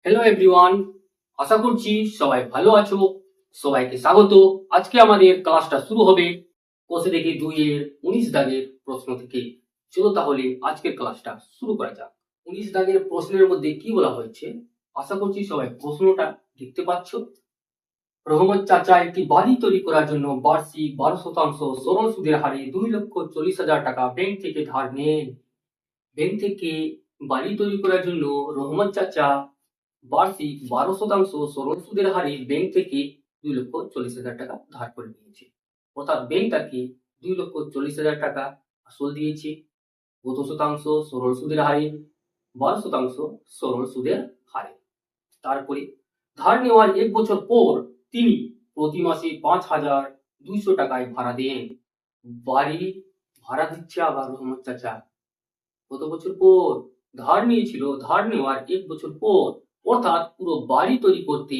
Hello everyone, আশা করছি সবাই ভালো আছো। সবাইকে স্বাগত। আজকে আমাদের ক্লাসটা শুরু হবে কোষে দেখি 2-19 দাগের প্রশ্ন থেকে। চলো তাহলে আজকের ক্লাসটা শুরু করা যাক। 19 দাগের প্রশ্নের মধ্যে কি বলা হয়েছে, আশা করছি সবাই প্রশ্নটা দেখতে পাচ্ছ। রহমত চাচা একটি বাড়ি তৈরি করার জন্য বার্ষিক 12% সরল সুদের হারে 2,40,000 টাকা ব্যাংক থেকে ধার নেন। ব্যাংক থেকে বাড়ি তৈরি করার জন্য রহমত চাচা বার্ষিক 12% সরল সুদের হারে ব্যাংক থেকে 2,40,000 টাকা ধার করে নিয়েছে। অর্থাৎ ব্যাংক তাকে 2,40,000 টাকা আসল দিয়েছে। কত শতাংশ? সরল সুদের হারে 12% সরল সুদের হারে। তারপরে ধার নেওয়ার 1 বছর পর তিনি প্রতি মাসে 5,200 টাকায় ভাড়া দেন। বাড়ি ভাড়া দিচ্ছে আবার রহমত চাচা। কত বছর পর? ধার নিয়েছিল, ধার নেওয়ার 1 বছর পর, অর্থাৎ পুরো বাড়ি তৈরি করতে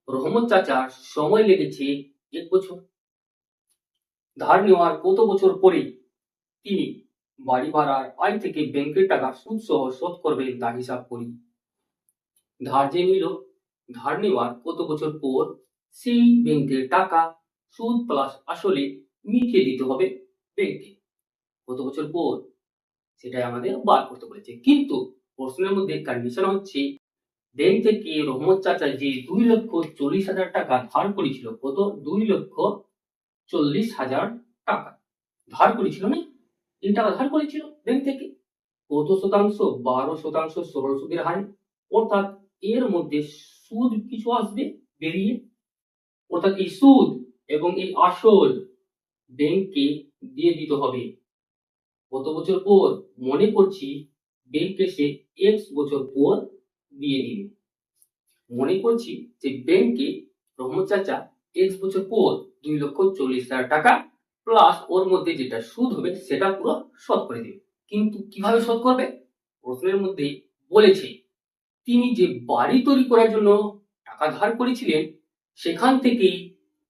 রহমত চাচার সময় লেগেছে 1 বছর। ধার নেওয়ার কত বছর পরে তিনি বাড়ি ভাড়ার আয় থেকে ব্যাংকের টাকা সুদ সহ শোধ করবেন তা হিসাব করি। ধার যে নিল, ধার নেওয়ার কত বছর পর সেই ব্যাংকের টাকা সুদ প্লাস আসলে মিটিয়ে দিতে হবে ব্যাংকে। কত বছর পর সেটাই আমাদের বার করতে বলেছে। কিন্তু প্রশ্নের মধ্যে কন্ডিশন হচ্ছে ব্যাংক থেকে রহমত চাচা যে 2,40,000 টাকা ধার করেছিল, কত? 2,40,000 টাকা ধার করেছিল না? এই টাকা ধার করেছিল ব্যাংক থেকে। কত শতাংশ? 12% সরল সুদের হারে। অর্থাৎ এর মধ্যে সুদ কিছু আসবে বেরিয়ে, অর্থাৎ এই সুদ এবং এই আসল ব্যাংককে দিয়ে দিতে হবে। কত বছর পর? মনে করছি ব্যাংকে সে x বছর পর দিয়ে দিবে। মনে করছি যে ব্যাংকে রহমত চাচা x বছর পর 2,40,000 টাকা প্লাস ওর মধ্যে যেটা সুদ হবে সেটা পুরো শোধ করে দেবে। কিন্তু কিভাবে শোধ করবে? প্রশ্নের মধ্যে বলেছে তিনি যে বাড়ি তৈরি করার জন্য টাকা ধার করেছিলেন সেখান থেকেই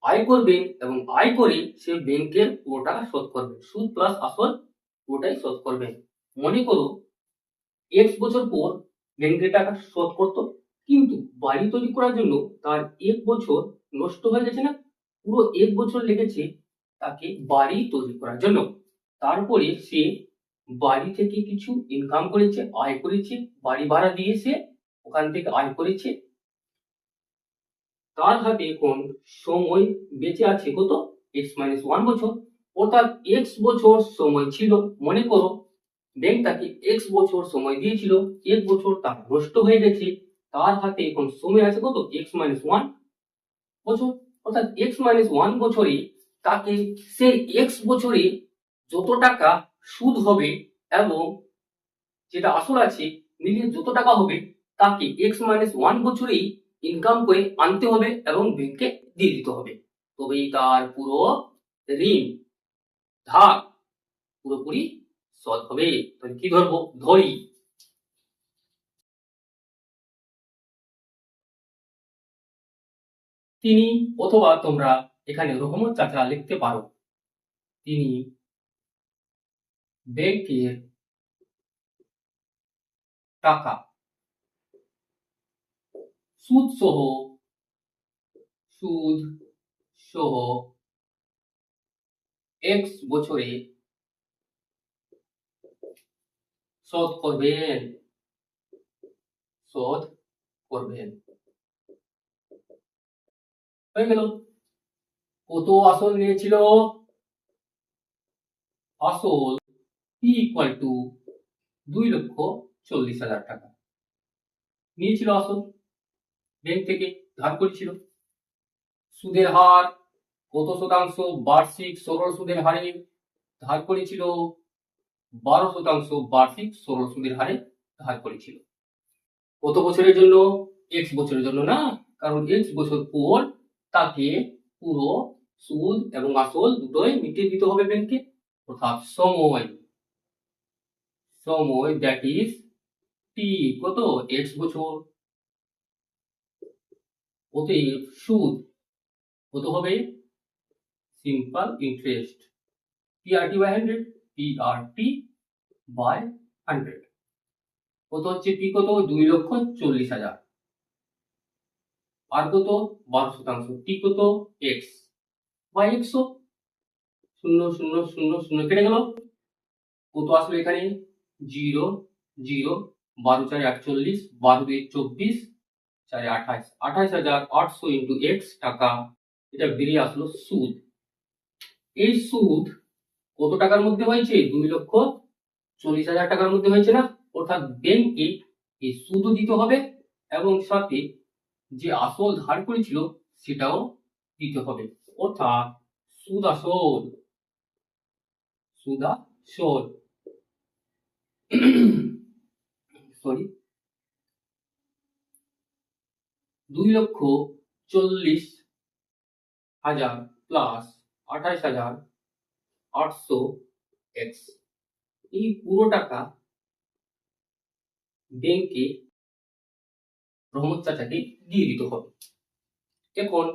আয় করবেন এবং আয় করে সে ব্যাংকের পুরো টাকা শোধ করবেন। সুদ প্লাস আসল পুরোটাই শোধ করবেন। মনে করো x বছর পর ব্যাংকের টাকা শোধ করতো, কিন্তু বাড়ি তৈরি করার জন্য তার 1 বছর নষ্ট হয়ে গেছে না? পুরো 1 বছর লেগেছে তাকে বাড়ি তৈরি করার জন্য। তারপরে সে বাড়ি থেকে কিছু ইনকাম করেছে, আয় করেছে, বাড়ি ভাড়া দিয়ে সে ওখান থেকে আয় করেছে। তার হাতে এখন সময় বেঁচে আছে কত? x-1 বছর। অর্থাৎ x বছর সময় ছিল। মনে করো ব্যাংক তাকে x বছর সময় দিয়েছিল, 1 বছর তার নষ্ট হয়ে গেছে। তার হাতে এখন সময় আছে কত? x-1 বছর। অর্থাৎ x-1 বছরে তাকে সেই x বছরে যত টাকা সুদ হবে এবং যেটা আসল আছে মিলিয়ে যত টাকা হবে তাকে x-1 বছরেই ইনকাম করে আনতে হবে এবং ব্যাংকে দিয়ে দিতে হবে। তবেই তার পুরো ঋণ ধার পুরোপুরি শোধ হবে। তাহলে কি ধরবো? ধরি। তিনি, অথবা তোমরা এখানে রহমত চাচা লিখতে পারো। তিনি ব্যাংকের টাকা সুদ সহ x বছরে শোধ করবেন। হয়ে গেল। কত আসল নিয়েছিল? আসল p ইকুয়াল টু 2,40,000 টাকা নিয়েছিল আসল, ব্যাংক থেকে ধার করেছিল। সুদের হার কত শতাংশ? বার্ষিক সরল সুদের হারে ধার করেছিল। 12% বার্ষিক সরল সুদের হারে ধার করেছিল। কত বছরের জন্য? x বছরের জন্য না, কারণ x বছর পর তাকে পুরো সুদ এবং আসল দুটোই মিটিয়ে দিতে হবে ব্যাংকে। অর্থাৎ সময় দ্যাট ইজ t, কত? x বছর। অতএব সুদ কত হবে? Simple interest PRT by 100, PRT by 100। কত হচ্ছে? p কত? 2,40,000। আর কত 12%, টি কত এক্স বা 100, 0 0 0 0 কেটে গেল, কত আসলো এখানে 0 0, 12 4 48, 12 2 24, 4 28, 28,800 ইন্টু এক্স টাকা, এটা বেরিয়ে আসলো সুদ। এই সুদ কত টাকার মধ্যে হয়েছে? 2,40,000 টাকার মধ্যে হয়েছে না? অর্থাৎ ব্যাংকে এই সুদও দিতে হবে এবং সাথে যে আসল ধার করেছিল সেটাও দিতে হবে, অর্থাৎ সুদ আসল সরি 2,40,000 প্লাস 28,800 এক্স, এই পুরো টাকা ব্যাংকে রহমত চাচাকে দিয়ে দিতে হবে। এখন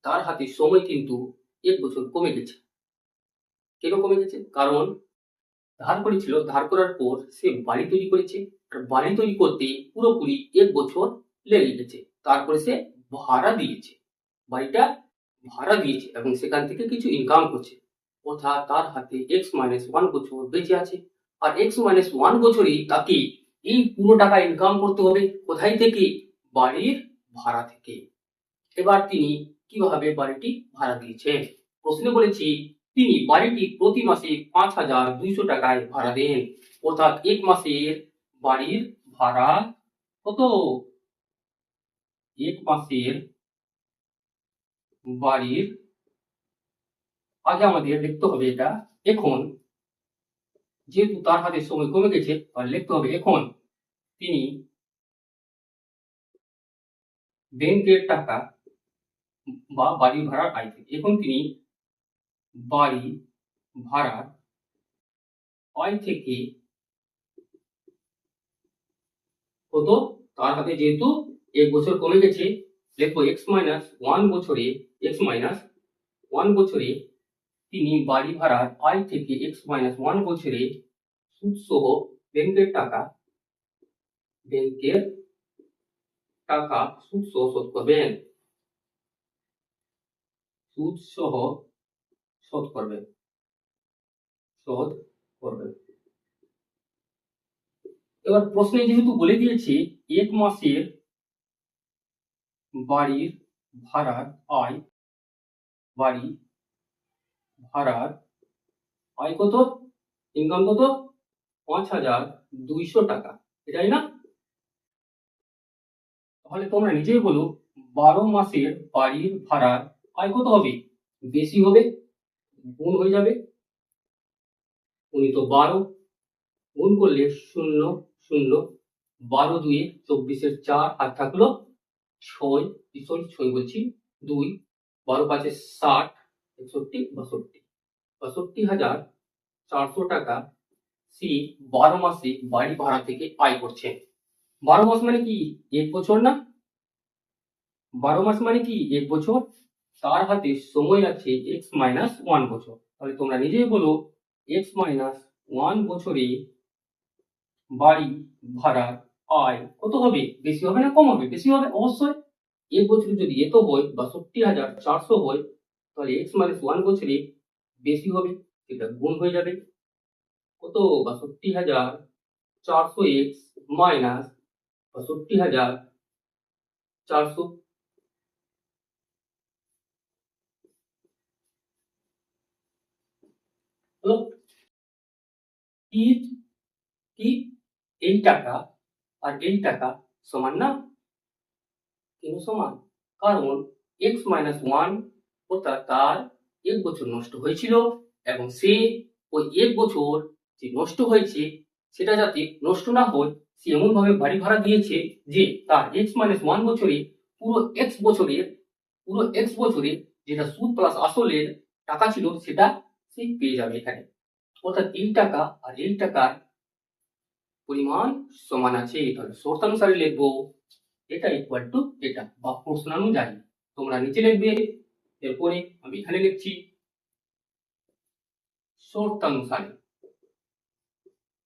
তার হাতে সময় কিন্তু 1 বছর কমে গেছে। কেন কমে গেছে? কারণ ধার করেছিল, ধার করার পর সে বাড়ি তৈরি করেছে, আর বাড়ি তৈরি করতে পুরোপুরি 1 বছর লেগে গেছে। তারপরে সে ভাড়া দিয়েছে, বাড়িটা ভাড়া দিয়েছে এবং সেখান থেকে কিছু ইনকাম করছে, অর্থাৎ তার হাতে x-1 বছর বেঁচে আছে। আর x-1 বছরেই তাকে এই পুরো টাকা ইনকাম করতে হবে কোথায় থেকে? বাড়ির ভাড়া থেকে। এবার তিনি কিভাবে বাড়িটি ভাড়া দিয়েছেন? প্রশ্নে বলেছি তিনি বাড়িটি প্রতি মাসে 5,200 টাকায় ভাড়া দেন, অর্থাৎ 1 মাসের বাড়ির ভাড়া কত? 1 মাসের বাড়ির, আগে আমাদের লিখতে হবে এটা। এখন যেহেতু তার হাতে সময় কমে গেছে, আর লিখতে হবে এখন তিনি ব্যাংকের টাকা বা বাড়ি ভাড়ার আয় থেকে, এখন তিনি বাড়ি ভাড়ার আয় থেকে কত? তার হাতে যেহেতু 1 বছর কমে গেছে, লিখবো x-1 বছরে, x-1 বছরে তিনি বাড়ি ভাড়ার আয় থেকে x-1 বছরে সুদ সহ ব্যাংকের টাকা সুদ সহ শোধ করবেন, সুদ সহ শোধ করবেন। এবার প্রশ্নে যেহেতু বলে দিয়েছে 1 মাসের বাড়ির ভাড়ার আয়, বাড়ি ভাড়ার আয় কত? ইনকাম কত? 5,200 টাকা, এটাই না? তাহলে তোমরা নিজেই বলো 12 মাসের বাড়ির ভাড়ার আয় কত হবে? বেশি হবে, গুণ হয়ে যাবে, উনি তো 12, গুণ করলে 0 0, 12 2 24, 4 আর থাকলো 6, সরি 6 বলছি 2, 12 5 60, 61 62, 62,400 টাকা সে 12 মাসে বাড়ি ভাড়া থেকে আয় করছেন। 12 মাস মানে কি 1 বছর না? 12 মাস মানে কি 1 বছর। তার হাতে সময় আছে x-1 বছর। তাহলে তোমরা নিজেই বলো x-1 বছরে বাড়ি ভাড়ার আয় কত হবে? বেশি হবে না কম হবে? বেশি হবে অবশ্যই। 1 বছরে যদি এত হয় 62,400 হয়, তাহলে x-1 বছরে বেশি হবে, সেটা গুণ হয়ে যাবে। কত? 62,400 x মাইনাস 62,400। হলো কি? কি এই টাকা আর এই টাকা সমান না? কেন সমান? কারণ x-1 অর্থাৎ তার 1 বছর নষ্ট হয়েছিল এবং সে ওই 1 বছর যে নষ্ট হয়েছে সেটা যাতে নষ্ট না হয়, সে এমন ভাবে বাড়ি ভাড়া দিয়েছে যে তার x-1 বছরে পুরো x বছরে যেটা সুদ প্লাস আসলের টাকা ছিল সেটা সে পেয়ে যাবে এখানে। অর্থাৎ এই টাকা আর এই টাকার পরিমাণ সমান আছে। তাহলে শর্তানুসারে লিখবো এটা ইকুয়াল টু এটা, বা প্রশ্নানুযায়ী তোমরা নিচে লিখবে, এরপরে আমি এখানে লিখছি শর্তানুসারে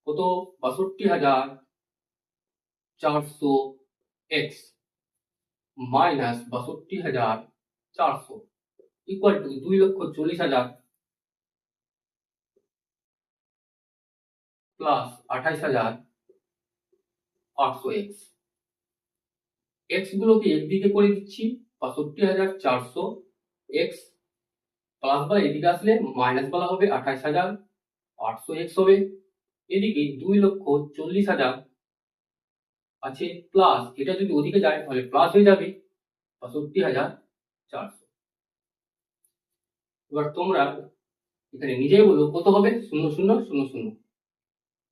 কত? 62,400 x minus ৬২,৪০০ equal to ২,৪০,০০০ plus ২৮,৮০০ x. X গুলোকে একদিকে করে দিচ্ছি, ৬২,৪০০ এক্স প্লাস বা এদিকে আসলে মাইনাস বলা হবে, ২৮,৮০০ এক্স হবে। এদিকে ২,৪০,০০০ আছে প্লাস, এটা যদি ওদিকে যায় তাহলে প্লাস হয়ে যাবে ৬২,৪০০। এবার তোমরা এখানে নিজেই বলো কত হবে, ০,০০,০০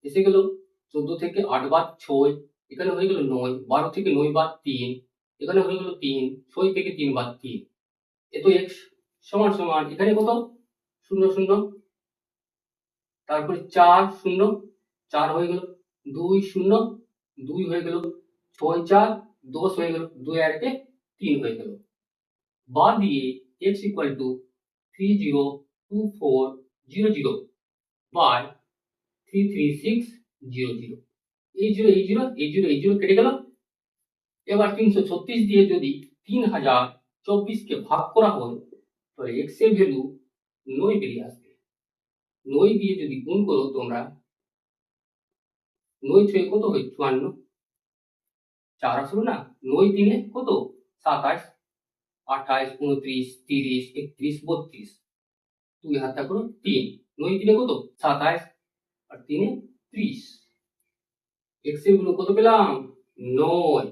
এসে গেল। ১৪ থেকে ৮ বাদ ৬, এখানে হয়ে গেল ৯, ১২ থেকে ৯ বাদ ৩, এখানে হয়ে গেল ৩, ৬ থেকে ৩ বাদ ৩, এত এক্স সমান সমান এখানে কত ০,০০, তারপরে ৪, ০, ৪ হয়ে গেল, ২, ০, ২ হয়ে গেল, ৬, ৪, ১০ হয়ে গেল, ২ আর ১ ৩ হয়ে গেল। বা দিয়ে x ইকুয়াল টু 302400 বাই 33600, এই জিরো এই জিরো এই জিরো এই জিরো কেটে গেল। এবার ৩৩৬ দিয়ে যদি ৩০২৪ ভাগ করা হয় তাহলে এক্স এর ভ্যালু ৯ বেরিয়ে আসবে। ৯ দিয়ে যদি গুণ করো তোমরা, ৯ ছয় কত হয় ৫৪, ৪ আসলো না, ৯ তিনে কত ২৭, ২৮, ২৯, ৩০, ৩১, ৩২, ২ হাতটা করো ৩, ৯ তিনে কত ২৭ আর ৩ ৩০। এক্স এর গুলো কত পেলাম ৯।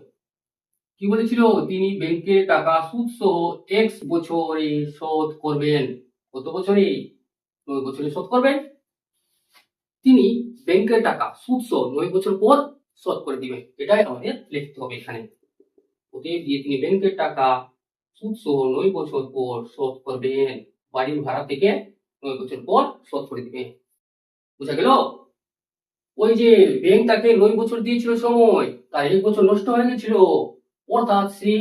কি বলেছিল, তিনি ব্যাংকে টাকা সুদ সহ এক্স বছরে শোধ করবেন। কত বছরে ৯ বছরে শোধ করবেন। তিনি ব্যাংকের টাকা সুদ সহ ৯ বছর পর শোধ করে দিবেন, এটাই আমাদের লিখতে হবে এখানে। ওদের দিয়ে তিনি ব্যাংকের টাকা সুদ সহ ৯ বছর পর শোধ করবেন, বাড়ির ভাড়া থেকে ৯ বছর পর শোধ করে দিবেন। বুঝা গেল? ওই যে ব্যাংক তাকে ৯ বছর দিয়েছিল সময়, তার ১ বছর নষ্ট হয়ে গেছিল, অর্থাৎ সে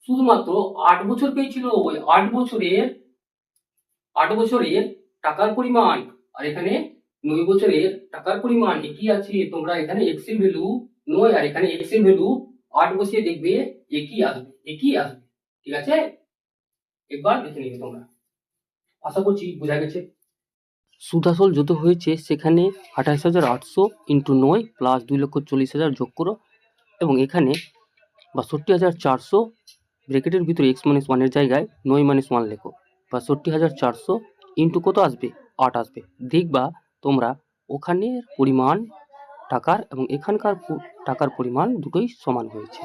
শুধুমাত্র ৮ বছর পেয়েছিল। ওই ৮ বছরের টাকার পরিমাণ আর এখানে ৯ বছরের টাকার পরিমাণ একই আছে। তোমরা এখানে এক্স এর ভ্যালু ৯ আর এখানে এক্স এর ভ্যালু ৮ বসিয়ে দেখবে একই আসবে। ঠিক আছে, একবার দেখে নিবে তোমরা। আশা করছি বোঝা গেছে। সুদ আসল যত হয়েছে সেখানে ২৮,৮০০ ইন্টু ৯ প্লাস ২,৪০,০০০ যোগ করো, এবং এখানে ৬২,৪০০ ব্র্যাকেটের ভিতরে এক্স মাইনাস ওয়ানের জায়গায় ৯ মাইনাস 1 লেখো। ৬২,৪০০ ইন্টু কত আসবে ৮ আসবে। দেখবা তোমরা ওখানের পরিমাণ টাকার এবং এখানকার টাকার পরিমাণ দুটোই সমান হয়েছে।